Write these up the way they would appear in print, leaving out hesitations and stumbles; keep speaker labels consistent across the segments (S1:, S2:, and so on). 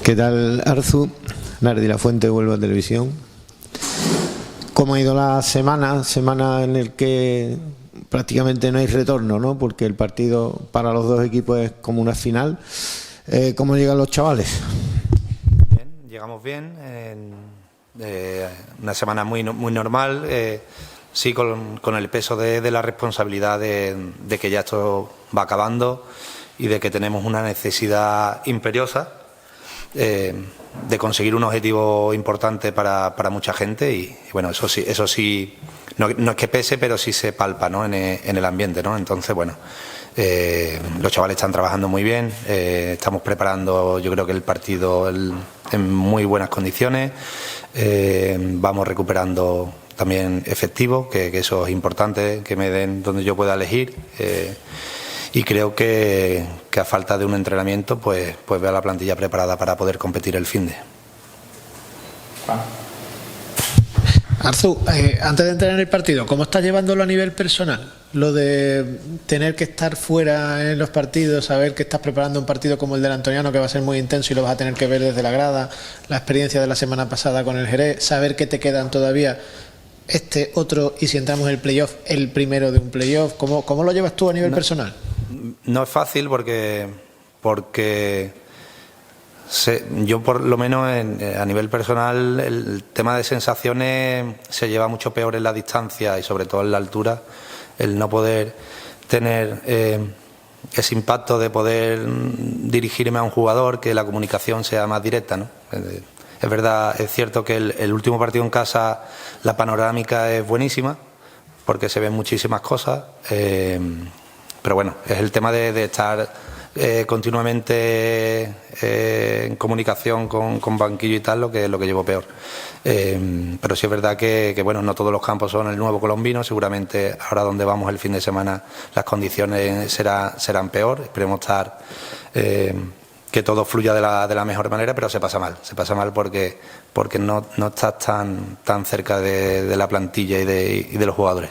S1: ¿Qué tal, Arzu? Nardi La Fuente, Huelva Televisión. ¿Cómo ha ido la semana? Semana en el que prácticamente no hay retorno, ¿no? Porque el partido para los dos equipos es como una final. ¿Cómo llegan los chavales?
S2: Bien, llegamos bien. Una semana muy normal. Sí, con el peso de la responsabilidad de que ya esto va acabando y de que tenemos una necesidad imperiosa de conseguir un objetivo importante para mucha gente y bueno, eso sí no es que pese, pero sí se palpa, ¿no? en el ambiente, ¿no? Entonces, bueno, los chavales están trabajando muy bien, estamos preparando, yo creo que el partido en muy buenas condiciones, vamos recuperando también efectivo, que eso es importante, que me den donde yo pueda elegir. Y creo que a falta de un entrenamiento, pues veo a la plantilla preparada para poder competir el finde.
S3: Arzu, antes de entrar en el partido, ¿cómo estás llevándolo a nivel personal? Lo de tener que estar fuera en los partidos, saber que estás preparando un partido como el del Antoniano, que va a ser muy intenso y lo vas a tener que ver desde la grada, la experiencia de la semana pasada con el Jerez, saber que te quedan todavía este otro, y si entramos en el playoff, el primero de un playoff. ¿Cómo lo llevas tú a nivel personal?
S2: No es fácil porque yo por lo menos a nivel personal el tema de sensaciones se lleva mucho peor en la distancia y sobre todo en la altura, el no poder tener ese impacto de poder dirigirme a un jugador, que la comunicación sea más directa, ¿no? Es verdad, es cierto que el último partido en casa la panorámica es buenísima porque se ven muchísimas cosas, pero bueno, es el tema de estar continuamente en comunicación con banquillo y tal lo que llevo peor. Pero sí es verdad que bueno, no todos los campos son el nuevo colombino, seguramente ahora donde vamos el fin de semana las condiciones serán peor, esperemos estar que todo fluya de la mejor manera, pero se pasa mal porque no estás tan cerca de la plantilla y de los jugadores.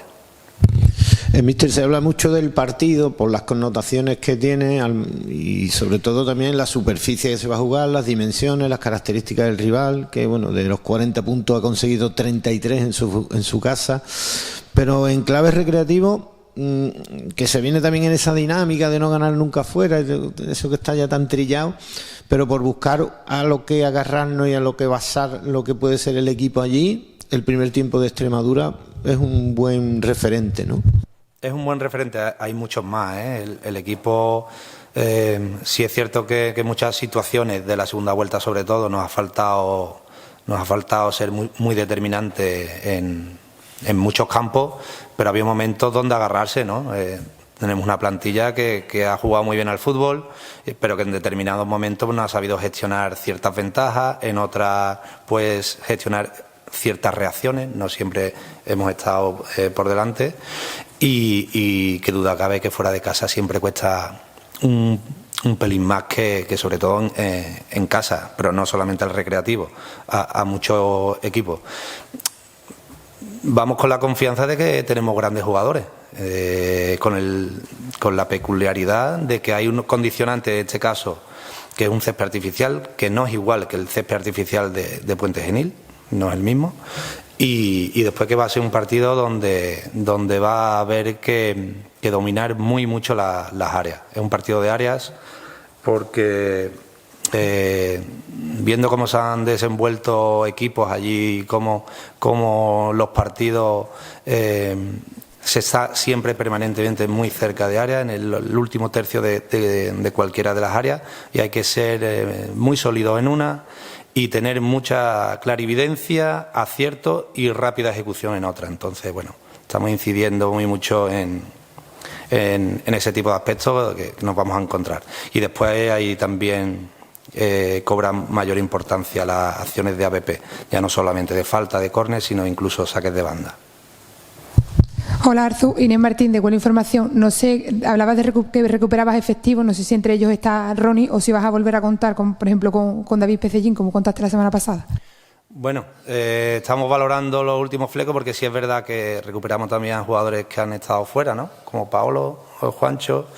S1: Míster, se habla mucho del partido por las connotaciones que tiene y sobre todo también la superficie que se va a jugar, las dimensiones, las características del rival, que bueno, de los 40 puntos ha conseguido 33 en su casa, pero en clave recreativo, que se viene también en esa dinámica de no ganar nunca fuera, eso que está ya tan trillado, pero por buscar a lo que agarrarnos y a lo que basar lo que puede ser el equipo allí, el primer tiempo de Extremadura es un buen referente, ¿no?
S2: Es un buen referente, hay muchos más, ¿eh? El equipo, sí es cierto que muchas situaciones de la segunda vuelta sobre todo nos ha faltado ser muy determinante en muchos campos, pero había momentos donde agarrarse, ¿no? Tenemos una plantilla que ha jugado muy bien al fútbol, pero que en determinados momentos no ha sabido gestionar ciertas ventajas, en otras pues gestionar ciertas reacciones, no siempre hemos estado por delante y que duda cabe que fuera de casa siempre cuesta un pelín más que sobre todo en casa, pero no solamente al recreativo, a muchos equipos. Vamos con la confianza de que tenemos grandes jugadores, con la peculiaridad de que hay un condicionante en este caso, que es un césped artificial, que no es igual que el césped artificial de Puente Genil, no es el mismo, y después que va a ser un partido donde va a haber que dominar muy mucho las áreas. Es un partido de áreas porque viendo cómo se han desenvuelto equipos allí, cómo los partidos se está siempre permanentemente muy cerca de área, en el último tercio de cualquiera de las áreas, y hay que ser muy sólido en una y tener mucha clarividencia, acierto y rápida ejecución en otra. Entonces, bueno, estamos incidiendo muy mucho en ese tipo de aspectos que nos vamos a encontrar. Y después ahí también cobran mayor importancia las acciones de ABP, ya no solamente de falta, de córner, sino incluso saques de banda.
S4: Hola Arzu, Inés Martín de Buena Información. No sé, hablabas de que recuperabas efectivos, no sé si entre ellos está Ronnie o si vas a volver a contar, por ejemplo, con David Pecellín, como contaste la semana pasada.
S2: Bueno, estamos valorando los últimos flecos porque sí es verdad que recuperamos también a jugadores que han estado fuera, ¿no? Como Paolo o Juancho.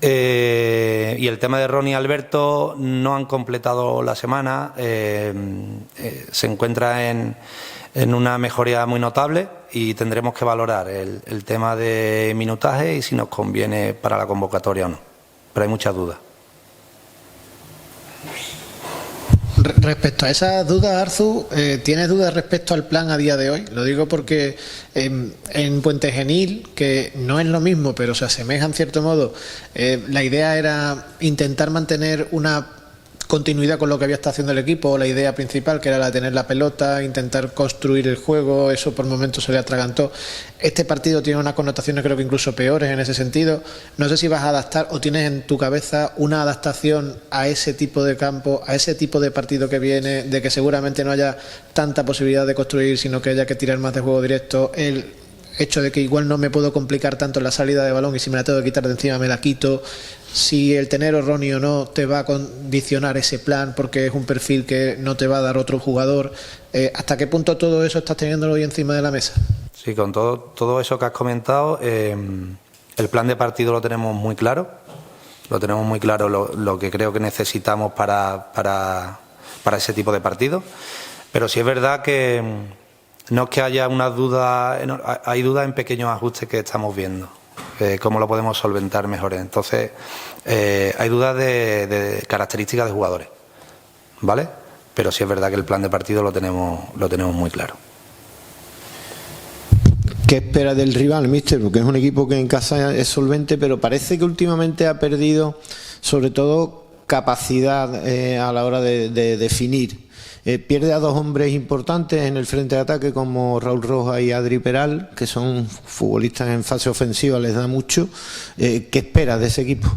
S2: Y el tema de Ronnie y Alberto no han completado la semana, se encuentra en una mejoría muy notable y tendremos que valorar el tema de minutaje y si nos conviene para la convocatoria o no, pero hay muchas dudas.
S3: Respecto a esas dudas, Arzu, ¿tienes dudas respecto al plan a día de hoy? Lo digo porque en Puente Genil, que no es lo mismo, pero se asemeja en cierto modo, la idea era intentar mantener una continuidad con lo que había estado haciendo el equipo, la idea principal que era la de tener la pelota, intentar construir el juego, eso por momentos se le atragantó. Este partido tiene unas connotaciones creo que incluso peores en ese sentido. No sé si vas a adaptar o tienes en tu cabeza una adaptación a ese tipo de campo, a ese tipo de partido que viene, de que seguramente no haya tanta posibilidad de construir, sino que haya que tirar más de juego directo. El hecho de que igual no me puedo complicar tanto en la salida de balón y si me la tengo que quitar de encima me la quito. Si el tener a Ronnie o no te va a condicionar ese plan porque es un perfil que no te va a dar otro jugador. ¿Hasta qué punto todo eso estás teniéndolo hoy encima de la mesa?
S2: Sí, con todo eso que has comentado, el plan de partido lo tenemos muy claro. Lo tenemos muy claro lo que creo que necesitamos para ese tipo de partido. Pero sí es verdad que no es que haya unas dudas, hay dudas en pequeños ajustes que estamos viendo. Cómo lo podemos solventar mejor. Entonces, hay dudas de características de jugadores, ¿vale? Pero sí es verdad que el plan de partido lo tenemos muy claro.
S1: ¿Qué espera del rival, míster? Porque es un equipo que en casa es solvente, pero parece que últimamente ha perdido, sobre todo, capacidad a la hora de definir. Pierde a dos hombres importantes en el frente de ataque como Raúl Rojas y Adri Peral, que son futbolistas en fase ofensiva, les da mucho. ¿Qué esperas de ese equipo?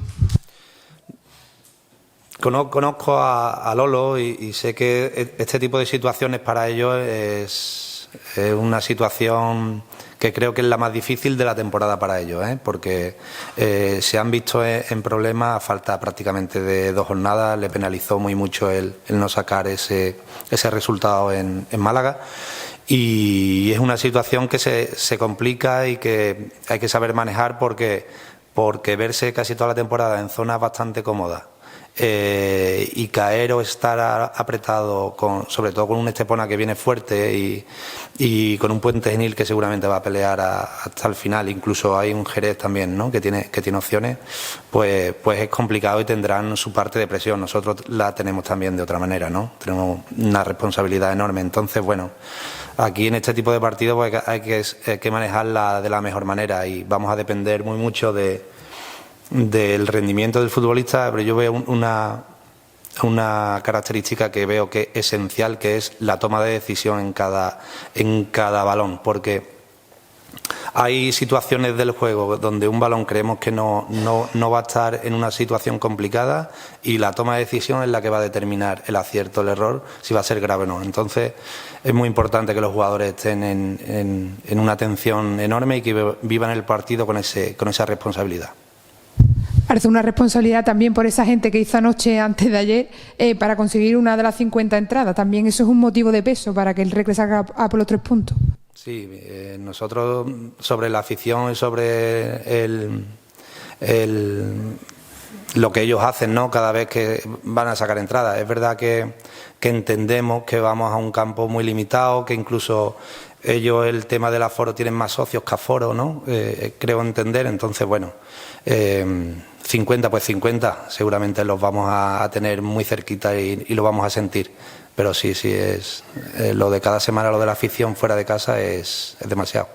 S2: Conozco a Lolo y sé que este tipo de situaciones para ellos es una situación que creo que es la más difícil de la temporada para ellos, porque se han visto en problemas a falta prácticamente de 2 jornadas. Le penalizó muy mucho el no sacar ese resultado en Málaga y es una situación que se complica y que hay que saber manejar porque verse casi toda la temporada en zonas bastante cómodas y caer o estar apretado, sobre todo con un Estepona que viene fuerte y con un Puente Genil que seguramente va a pelear hasta el final, incluso hay un Jerez también, ¿no? que tiene opciones, pues es complicado y tendrán su parte de presión. Nosotros la tenemos también de otra manera, ¿no? Tenemos una responsabilidad enorme. Entonces, bueno, aquí en este tipo de partidos pues hay que manejarla de la mejor manera y vamos a depender muy mucho del rendimiento del futbolista, pero yo veo una característica que veo que es esencial, que es la toma de decisión en cada balón, porque hay situaciones del juego donde un balón creemos que no va a estar en una situación complicada y la toma de decisión es la que va a determinar el acierto, el error, si va a ser grave o no. Entonces es muy importante que los jugadores estén en una atención enorme y que vivan el partido con esa responsabilidad.
S4: Parece una responsabilidad también por esa gente que hizo anoche, antes de ayer, para conseguir una de las 50 entradas. También eso es un motivo de peso para que el Recre salga a por los 3 puntos.
S2: Sí, nosotros sobre la afición y sobre lo que ellos hacen, ¿no? Cada vez que van a sacar entradas. Es verdad que entendemos que vamos a un campo muy limitado, que incluso ellos el tema del aforo tienen más socios que aforo, ¿no? Creo entender. Entonces, bueno, 50 pues 50 seguramente los vamos a tener muy cerquita y lo vamos a sentir. Pero sí es lo de cada semana, lo de la afición fuera de casa es demasiado.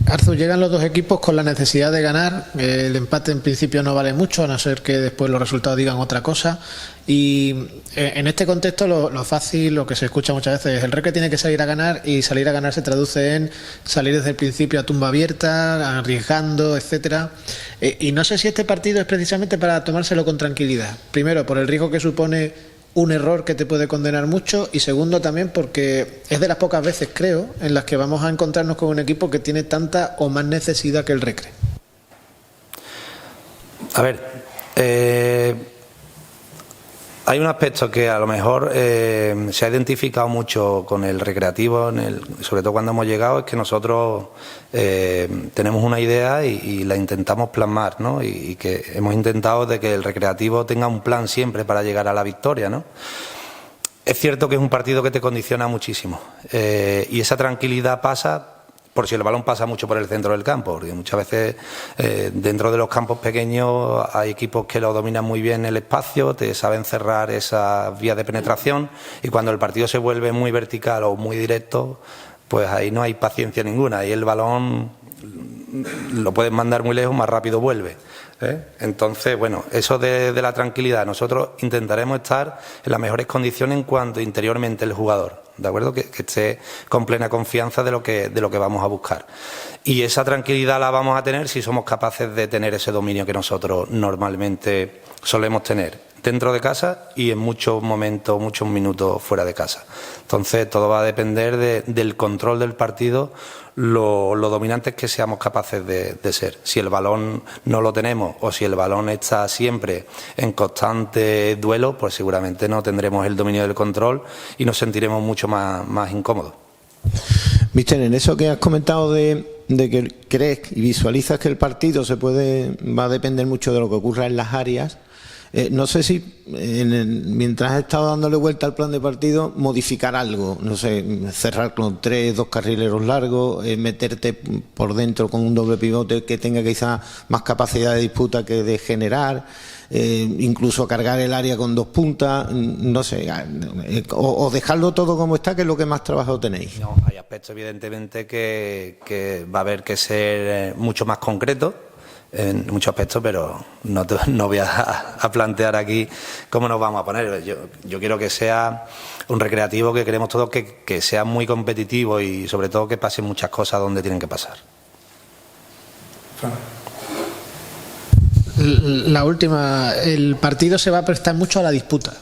S3: Arzu, llegan los dos equipos con la necesidad de ganar. El empate en principio no vale mucho, a no ser que después los resultados digan otra cosa. Y en este contexto lo fácil, lo que se escucha muchas veces es el Recre tiene que salir a ganar, y salir a ganar se traduce en salir desde el principio a tumba abierta, arriesgando, etcétera. Y no sé si este partido es precisamente para tomárselo con tranquilidad. Primero, por el riesgo que supone un error que te puede condenar mucho, y segundo también porque es de las pocas veces, creo, en las que vamos a encontrarnos con un equipo que tiene tanta o más necesidad que el Recre.
S2: A ver, Hay un aspecto que a lo mejor se ha identificado mucho con el recreativo, sobre todo cuando hemos llegado, es que nosotros tenemos una idea y la intentamos plasmar, ¿no? Y que hemos intentado de que el recreativo tenga un plan siempre para llegar a la victoria, ¿no? Es cierto que es un partido que te condiciona muchísimo y esa tranquilidad pasa por si el balón pasa mucho por el centro del campo, porque muchas veces dentro de los campos pequeños hay equipos que lo dominan muy bien el espacio, te saben cerrar esas vías de penetración y cuando el partido se vuelve muy vertical o muy directo, pues ahí no hay paciencia ninguna, ahí el balón lo puedes mandar muy lejos, más rápido vuelve. Entonces, bueno, eso de la tranquilidad, nosotros intentaremos estar en las mejores condiciones en cuanto interiormente el jugador, ¿de acuerdo? Que esté con plena confianza de lo que vamos a buscar. Y esa tranquilidad la vamos a tener si somos capaces de tener ese dominio que nosotros normalmente solemos tener dentro de casa y en muchos momentos, muchos minutos fuera de casa. Entonces, todo va a depender del control del partido, lo dominantes que seamos capaces de ser. Si el balón no lo tenemos o si el balón está siempre en constante duelo, pues seguramente no tendremos el dominio del control y nos sentiremos mucho más incómodos.
S1: Mister, en eso que has comentado de que crees y visualizas que el partido va a depender mucho de lo que ocurra en las áreas, no sé si mientras has estado dándole vuelta al plan de partido, modificar algo, no sé, cerrar con 2 carrileros largos, meterte por dentro con un doble pivote que tenga quizá más capacidad de disputa que de generar, incluso cargar el área con 2 puntas, no sé, o dejarlo todo como está, que es lo que más trabajo tenéis.
S2: No, hay aspectos evidentemente que va a haber que ser mucho más concretos en muchos aspectos, pero no voy a plantear aquí cómo nos vamos a poner. Yo quiero que sea un recreativo que queremos todos que sea muy competitivo y sobre todo que pasen muchas cosas donde tienen que pasar.
S3: La última, el partido se va a prestar mucho a la disputa.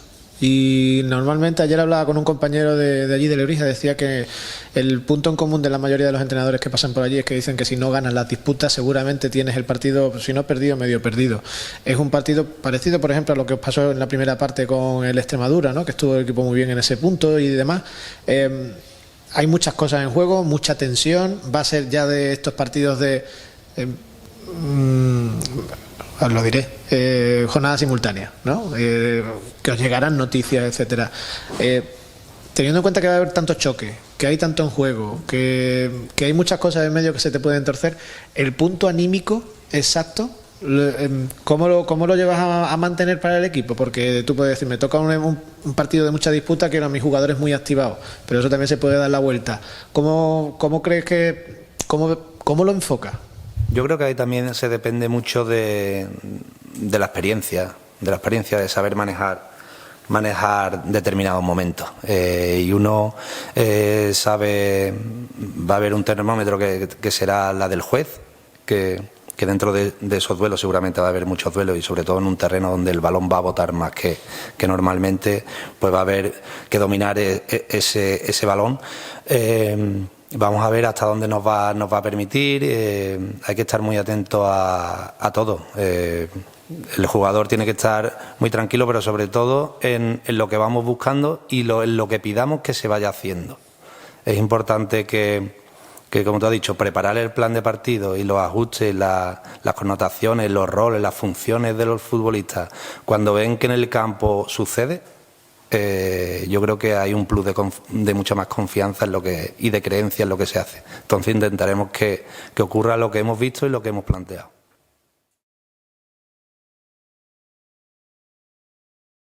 S3: Y normalmente, ayer hablaba con un compañero de allí de Lebrija, decía que el punto en común de la mayoría de los entrenadores que pasan por allí es que dicen que si no ganas las disputas seguramente tienes el partido, si no perdido, medio perdido. Es un partido parecido, por ejemplo, a lo que os pasó en la primera parte con el Extremadura, ¿no? Que estuvo el equipo muy bien en ese punto y demás. Hay muchas cosas en juego, mucha tensión, va a ser ya de estos partidos de... os lo diré, jornada simultánea, ¿no? Que os llegarán noticias, etcétera. Teniendo en cuenta que va a haber tantos choques, que hay tanto en juego, que hay muchas cosas en medio que se te pueden torcer, el punto anímico exacto, ¿cómo lo llevas a mantener para el equipo? Porque tú puedes decir, me toca un partido de mucha disputa, quiero a mis jugadores muy activados, pero eso también se puede dar la vuelta. ¿Cómo crees que... ¿Cómo lo enfocas?
S2: Yo creo que ahí también se depende mucho de la experiencia, de saber manejar determinados momentos. Y uno sabe, va a haber un termómetro que será la del juez, que dentro de esos duelos seguramente va a haber muchos duelos y sobre todo en un terreno donde el balón va a botar más que normalmente, pues va a haber que dominar ese balón. Vamos a ver hasta dónde nos va a permitir. Hay que estar muy atento a todo. El jugador tiene que estar muy tranquilo, pero sobre todo en lo que vamos buscando y en lo que pidamos que se vaya haciendo. Es importante que, como tú has dicho, preparar el plan de partido y los ajustes, las connotaciones, los roles, las funciones de los futbolistas, cuando ven que en el campo sucede, yo creo que hay un plus de mucha más confianza y de creencia en lo que se hace. Entonces intentaremos que ocurra lo que hemos visto y lo que hemos planteado.